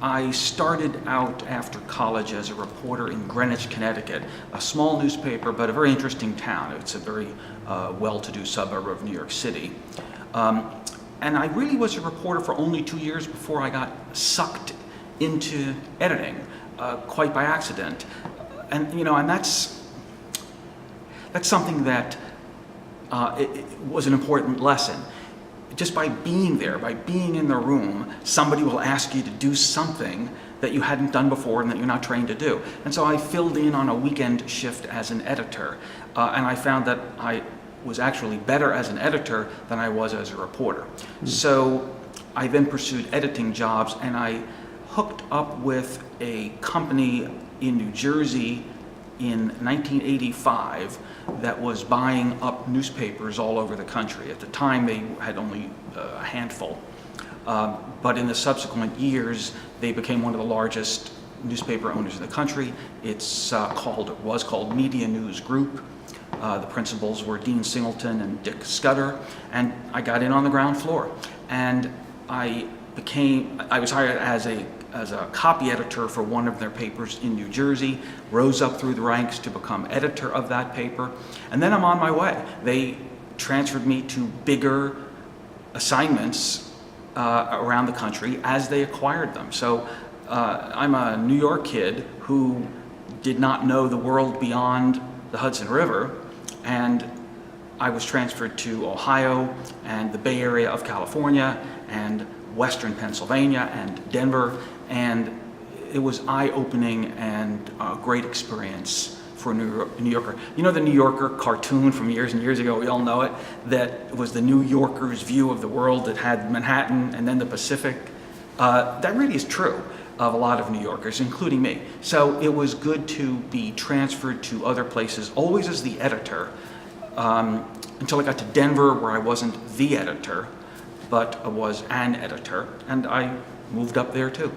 I started out after college as a reporter in Greenwich, Connecticut, a small newspaper, but a very interesting town. It's a very well-to-do suburb of New York City. And I really was a reporter for only 2 years before I got sucked into editing, quite by accident. And that's something that it was an important lesson. Just by being there, by being in the room, somebody will ask you to do something that you hadn't done before and that you're not trained to do. And so I filled in on a weekend shift as an editor, and I found that I was actually better as an editor than I was as a reporter. So I then pursued editing jobs, and I hooked up with a company in New Jersey in 1985 that was buying up newspapers all over the country. At the time, they had only a handful. But in the subsequent years, they became one of the largest newspaper owners in the country. It was called Media News Group. The principals were Dean Singleton and Dick Scudder, and I got in on the ground floor. And I was hired as a copy editor for one of their papers in New Jersey, rose up through the ranks to become editor of that paper, and then I'm on my way. They transferred me to bigger assignments around the country as they acquired them. So I'm a New York kid who did not know the world beyond the Hudson River, and I was transferred to Ohio and the Bay Area of California and Western Pennsylvania and Denver, and it was eye-opening and a great experience for a New Yorker. You know the New Yorker cartoon from years and years ago, we all know it, that was the New Yorker's view of the world that had Manhattan and then the Pacific? That really is true of a lot of New Yorkers, including me. So it was good to be transferred to other places, always as the editor, until I got to Denver, where I wasn't the editor, but I was an editor, and I moved up there too.